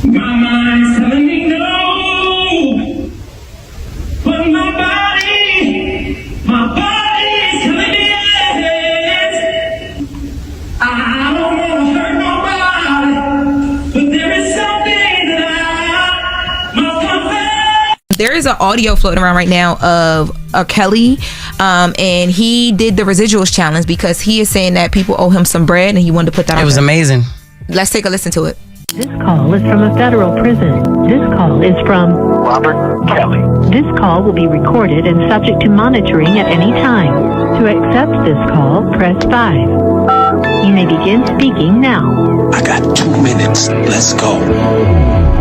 My mind's telling me no, but my body's telling me yes. I don't want to hurt nobody, but there is something that I must confess. There is an audio floating around right now of R. Kelly, and he did the Residuals challenge because he is saying that people owe him some bread, and he wanted to put that on. It was amazing. Let's take a listen to it. This call is from a federal prison. This call is from Robert Kelly. This call will be recorded and subject to monitoring at any time. To accept this call, press 5. You may begin speaking now. I got 2 minutes. Let's go.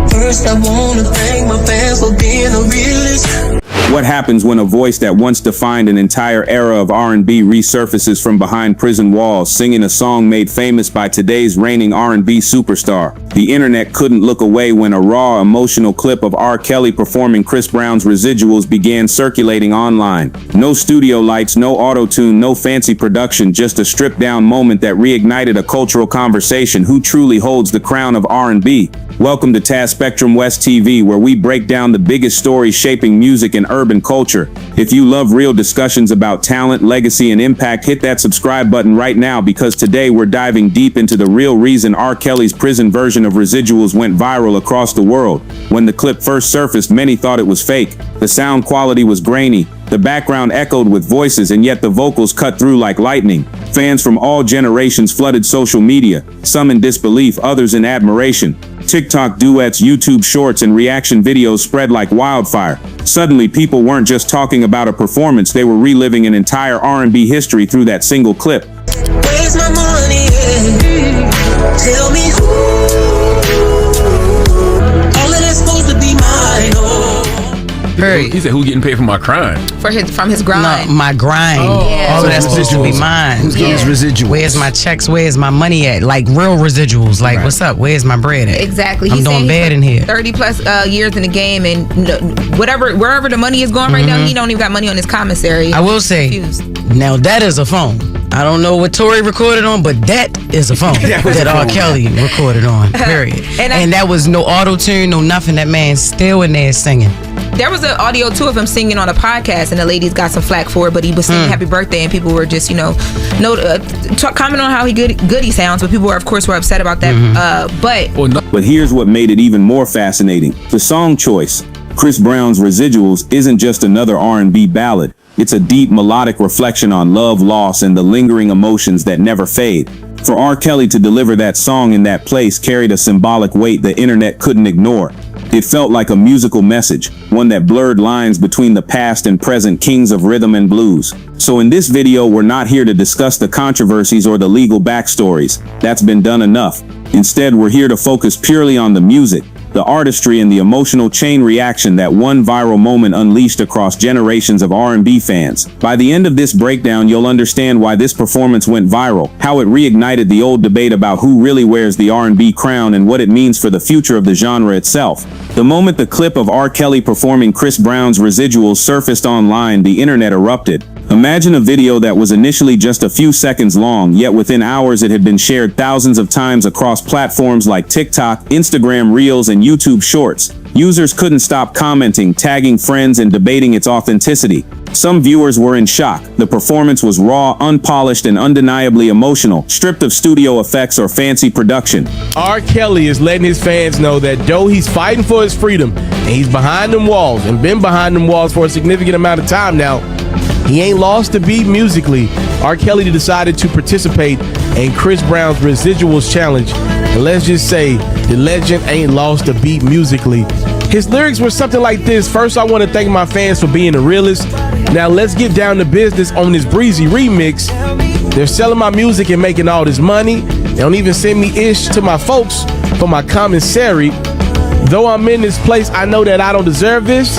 First, I want to thank my fans for being a realist. What happens when a voice that once defined an entire era of R&B resurfaces from behind prison walls, singing a song made famous by today's reigning R&B superstar? The internet couldn't look away when a raw, emotional clip of R. Kelly performing Chris Brown's Residuals began circulating online. No studio lights, no auto-tune, no fancy production, just a stripped-down moment that reignited a cultural conversation. Who truly holds the crown of R&B? Welcome to Taz Spectrum West TV, where we break down the biggest stories shaping music and urban culture. If you love real discussions about talent, legacy, and impact, hit that subscribe button right now, because today we're diving deep into the real reason R. Kelly's prison version of Residuals went viral across the world. When the clip first surfaced, many thought it was fake. The sound quality was grainy, the background echoed with voices, and yet the vocals cut through like lightning. Fans from all generations flooded social media, some in disbelief, others in admiration. TikTok duets, YouTube shorts, and reaction videos spread like wildfire. Suddenly, people weren't just talking about a performance, they were reliving an entire R&B history through that single clip. Where's my money? Tell me who. All of that's supposed to be mine. He said, "Who's getting paid for my crime?" From his grind. No, my grind. Oh, yeah. All of that's supposed to be mine. Who's getting his residuals? Where's my checks? Where's my money at? Like real residuals. Like, what's up? Where's my bread at? Exactly. I'm doing bad in here. 30 plus years in the game, and wherever the money is going right now, he don't even got money on his commissary. I will say, now that is a phone. I don't know what Tory recorded on, but that is a phone that R. Kelly recorded on, period. And that was no auto-tune, no nothing. That man's still in there singing. There was an audio too of him singing on a podcast, and the ladies got some flack for it, but he was singing Happy Birthday, and people were just, commenting on how good he sounds, but people were, of course, upset about that. But here's what made it even more fascinating. The song choice. Chris Brown's Residuals isn't just another R&B ballad. It's a deep melodic reflection on love, loss, and the lingering emotions that never fade. For R. Kelly to deliver that song in that place carried a symbolic weight the internet couldn't ignore. It felt like a musical message, one that blurred lines between the past and present kings of rhythm and blues. So in this video, we're not here to discuss the controversies or the legal backstories. That's been done enough. Instead, we're here to focus purely on the music, the artistry, and the emotional chain reaction that one viral moment unleashed across generations of R&B fans. By the end of this breakdown, you'll understand why this performance went viral, how it reignited the old debate about who really wears the R&B crown, and what it means for the future of the genre itself. The moment the clip of R. Kelly performing Chris Brown's Residuals surfaced online, the internet erupted. Imagine a video that was initially just a few seconds long, yet within hours it had been shared thousands of times across platforms like TikTok, Instagram Reels, and YouTube Shorts. Users couldn't stop commenting, tagging friends, and debating its authenticity. Some viewers were in shock. The performance was raw, unpolished, and undeniably emotional, stripped of studio effects or fancy production. R. Kelly is letting his fans know that though he's fighting for his freedom, and he's behind them walls, and been behind them walls for a significant amount of time now, he ain't lost the beat musically. R. Kelly decided to participate in Chris Brown's Residuals challenge. And let's just say the legend ain't lost the beat musically. His lyrics were something like this. First, I want to thank my fans for being a realist. Now let's get down to business on this breezy remix. They're selling my music and making all this money. They don't even send me ish to my folks for my commissary. Though I'm in this place, I know that I don't deserve this.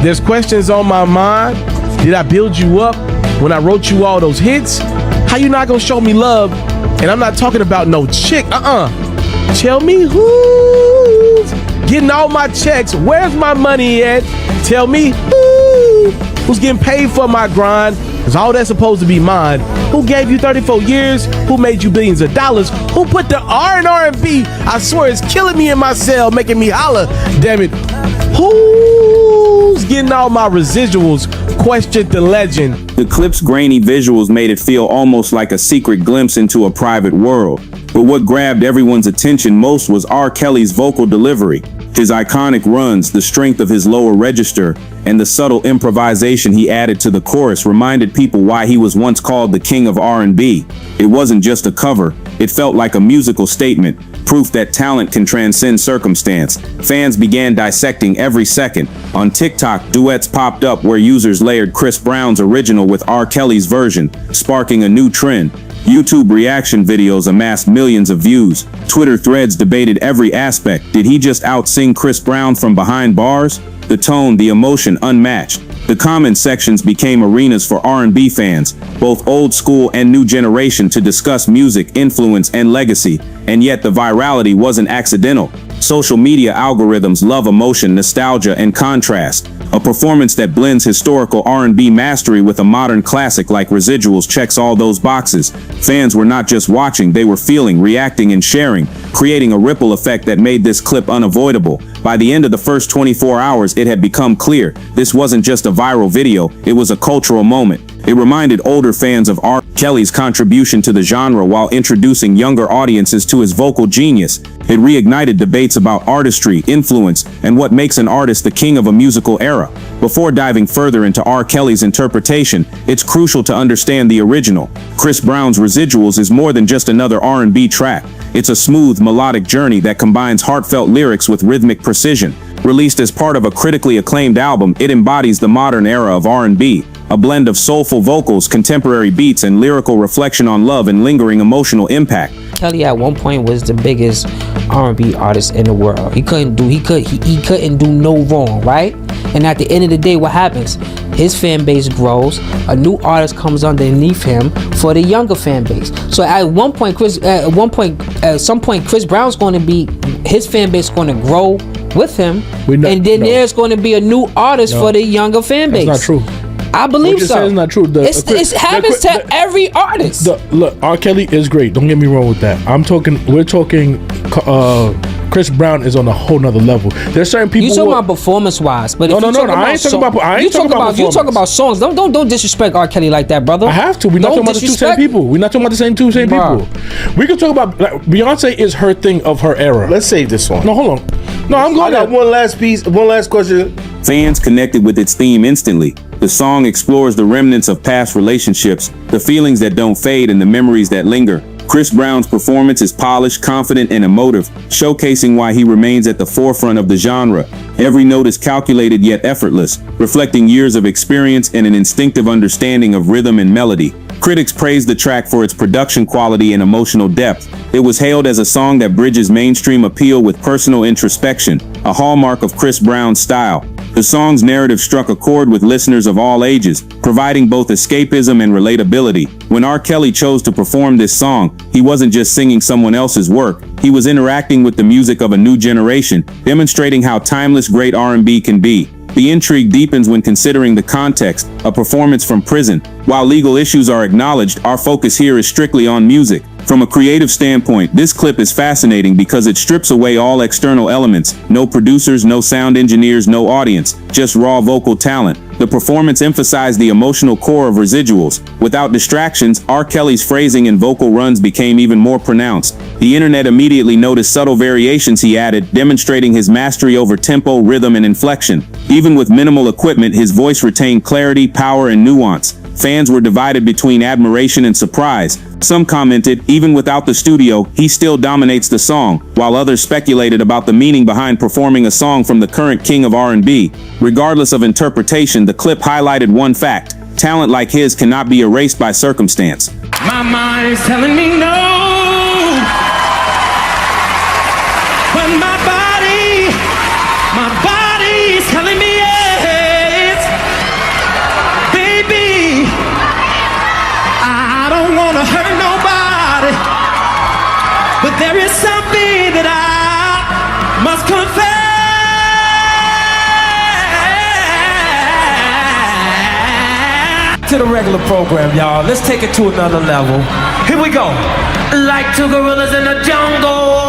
There's questions on my mind. Did I build you up when I wrote you all those hits? How you not gonna show me love? And I'm not talking about no chick. Tell me who's getting all my checks. Where's my money at? Tell me who's getting paid for my grind. Because all that's supposed to be mine. Who gave you 34 years? Who made you billions of dollars? Who put the R in R&B? I swear it's killing me in my cell, making me holler. Damn it. Who's getting all my residuals? Questioned the legend. The clip's grainy visuals made it feel almost like a secret glimpse into a private world. But what grabbed everyone's attention most was R. Kelly's vocal delivery. His iconic runs, the strength of his lower register, and the subtle improvisation he added to the chorus reminded people why he was once called the king of R&B. It wasn't just a cover, it felt like a musical statement, proof that talent can transcend circumstance. Fans began dissecting every second. On TikTok, duets popped up where users layered Chris Brown's original with R. Kelly's version, sparking a new trend. YouTube reaction videos amassed millions of views. Twitter threads debated every aspect. Did he just out-sing Chris Brown from behind bars? The tone, the emotion unmatched. The comment sections became arenas for R&B fans, both old school and new generation, to discuss music, influence, and legacy. And yet the virality wasn't accidental. Social media algorithms love emotion, nostalgia, and contrast. A performance that blends historical R&B mastery with a modern classic like Residuals checks all those boxes. Fans were not just watching, they were feeling, reacting, and sharing, creating a ripple effect that made this clip unavoidable. By the end of the first 24 hours, it had become clear this wasn't just a viral video, it was a cultural moment. It reminded older fans of R. Kelly's contribution to the genre while introducing younger audiences to his vocal genius. It reignited debates about artistry, influence, and what makes an artist the king of a musical era. Before diving further into R. Kelly's interpretation, it's crucial to understand the original. Chris Brown's Residuals is more than just another R&B track. It's a smooth, melodic journey that combines heartfelt lyrics with rhythmic precision. Released as part of a critically acclaimed album, it embodies the modern era of R&B. A blend of soulful vocals, contemporary beats, and lyrical reflection on love and lingering emotional impact. Kelly at one point was the biggest R&B artist in the world. He couldn't do no wrong, right? And at the end of the day, what happens? His fan base grows. A new artist comes underneath him for the younger fan base. So at some point, Chris Brown's going to be, his fan base is going to grow with him, and then there's going to be a new artist for the younger fan base. That's not true. I believe so. It's not true. It happens to every artist. Look, R. Kelly is great. Don't get me wrong with that. We're talking. Chris Brown is on a whole nother level. There's certain people. You talking about performance wise, but no. I ain't talking about. You talk about songs. Don't disrespect R. Kelly like that, brother. I have to. We're not talking about the two same people. We're not talking about the same two people. We can talk about Beyonce is her thing of her era. Let's save this one. No, hold on. No, I'm going. I got one last piece. One last question. Fans connected with its theme instantly. The song explores the remnants of past relationships, the feelings that don't fade, and the memories that linger. Chris Brown's performance is polished, confident, and emotive, showcasing why he remains at the forefront of the genre. Every note is calculated yet effortless, reflecting years of experience and an instinctive understanding of rhythm and melody. Critics praised the track for its production quality and emotional depth. It was hailed as a song that bridges mainstream appeal with personal introspection, a hallmark of Chris Brown's style. The song's narrative struck a chord with listeners of all ages, providing both escapism and relatability. When R. Kelly chose to perform this song, he wasn't just singing someone else's work, he was interacting with the music of a new generation, demonstrating how timeless great R&B can be. The intrigue deepens when considering the context, a performance from prison. While legal issues are acknowledged, our focus here is strictly on music. From a creative standpoint, this clip is fascinating because it strips away all external elements. No producers, no sound engineers, no audience, just raw vocal talent. The performance emphasized the emotional core of Residuals. Without distractions, R. Kelly's phrasing and vocal runs became even more pronounced. The internet immediately noticed subtle variations he added, demonstrating his mastery over tempo, rhythm, and inflection. Even with minimal equipment, his voice retained clarity, power, and nuance. Fans were divided between admiration and surprise. Some commented, even without the studio, he still dominates the song, while others speculated about the meaning behind performing a song from the current king of R&B. Regardless of interpretation, the clip highlighted one fact: talent like his cannot be erased by circumstance. My mind's telling me no, but my body's telling me yes. Baby, I don't wanna hurt nobody, but there is something that I must confess. To the regular program, y'all. Let's take it to another level. Here we go. Like two gorillas in the jungle.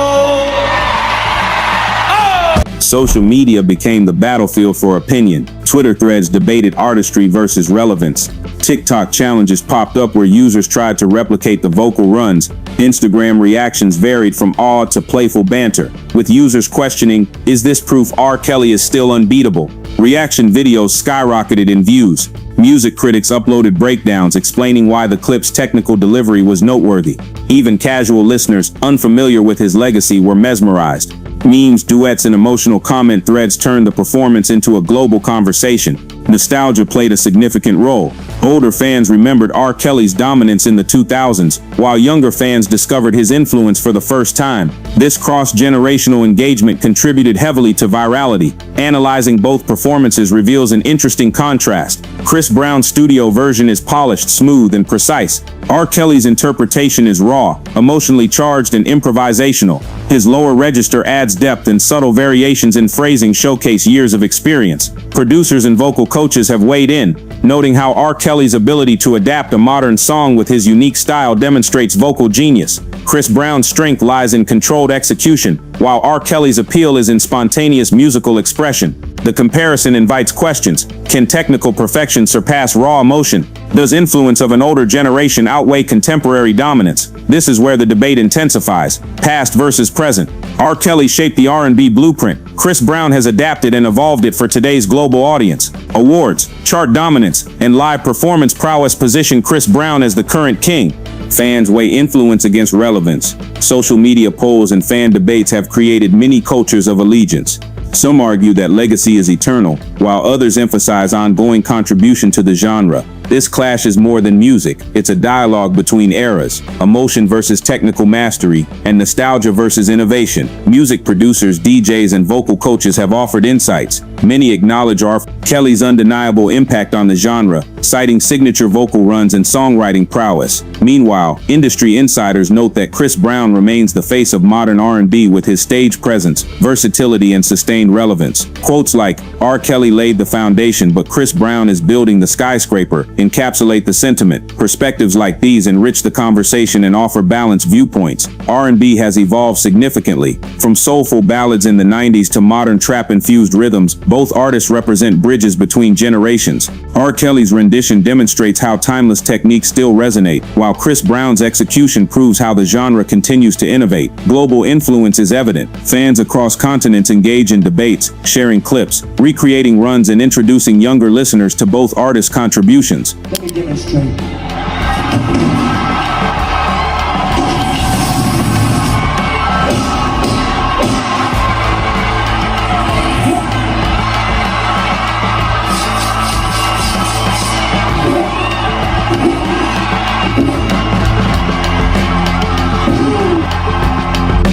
Social media became the battlefield for opinion. Twitter threads debated artistry versus relevance. TikTok challenges popped up where users tried to replicate the vocal runs. Instagram reactions varied from awe to playful banter, with users questioning, is this proof R. Kelly is still unbeatable? Reaction videos skyrocketed in views. Music critics uploaded breakdowns explaining why the clip's technical delivery was noteworthy. Even casual listeners unfamiliar with his legacy were mesmerized. Memes, duets, and emotional comment threads turned the performance into a global conversation. Nostalgia played a significant role. Older fans remembered R. Kelly's dominance in the 2000s, while younger fans discovered his influence for the first time. This cross-generational engagement contributed heavily to virality. Analyzing both performances reveals an interesting contrast. Chris Brown's studio version is polished, smooth, and precise. R. Kelly's interpretation is raw, emotionally charged, and improvisational. His lower register adds depth, and subtle variations in phrasing showcase years of experience. Producers and vocal coaches have weighed in, noting how R. Kelly's ability to adapt a modern song with his unique style demonstrates vocal genius. Chris Brown's strength lies in controlled execution, while R. Kelly's appeal is in spontaneous musical expression. The comparison invites questions. Can technical perfection surpass raw emotion? Does influence of an older generation outweigh contemporary dominance? This is where the debate intensifies. Past versus present. R. Kelly shaped the R&B blueprint. Chris Brown has adapted and evolved it for today's global audience. Awards, chart dominance, and live performance prowess position Chris Brown as the current king. Fans weigh influence against relevance. Social media polls and fan debates have created many cultures of allegiance. Some argue that legacy is eternal, while others emphasize ongoing contribution to the genre. This clash is more than music. It's a dialogue between eras, emotion versus technical mastery, and nostalgia versus innovation. Music producers, DJs, and vocal coaches have offered insights. Many acknowledge R. Kelly's undeniable impact on the genre, citing signature vocal runs and songwriting prowess. Meanwhile, industry insiders note that Chris Brown remains the face of modern R&B with his stage presence, versatility, and sustained relevance. Quotes like, R. Kelly laid the foundation, but Chris Brown is building the skyscraper, encapsulate the sentiment. Perspectives like these enrich the conversation and offer balanced viewpoints. R&B has evolved significantly. From soulful ballads in the 90s to modern trap-infused rhythms, both artists represent bridges between generations. R. Kelly's rendition demonstrates how timeless techniques still resonate, while Chris Brown's execution proves how the genre continues to innovate. Global influence is evident. Fans across continents engage in debates, sharing clips, recreating runs, and introducing younger listeners to both artists' contributions. Let me demonstrate.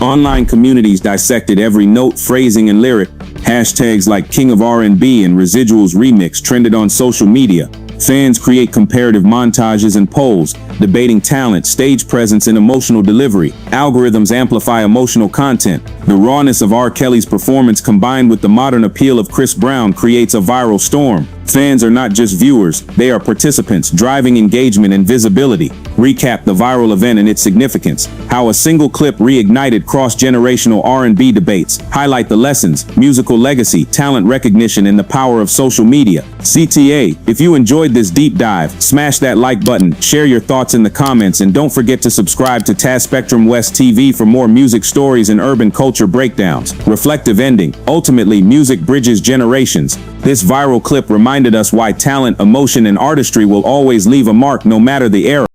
Online communities dissected every note, phrasing, and lyric. Hashtags like King of R&B and Residuals Remix trended on social media. Fans create comparative montages and polls, debating talent, stage presence, and emotional delivery. Algorithms amplify emotional content. The rawness of R. Kelly's performance combined with the modern appeal of Chris Brown creates a viral storm. Fans are not just viewers, they are participants, driving engagement and visibility. Recap the viral event and its significance. How a single clip reignited cross-generational R&B debates. Highlight the lessons, musical legacy, talent recognition, and the power of social media. CTA, if you enjoyed this deep dive, smash that like button, share your thoughts in the comments, and don't forget to subscribe to Taz Spectrum West TV for more music stories and urban culture breakdowns. Reflective ending. Ultimately, music bridges generations. This viral clip reminded us why talent, emotion, and artistry will always leave a mark no matter the era.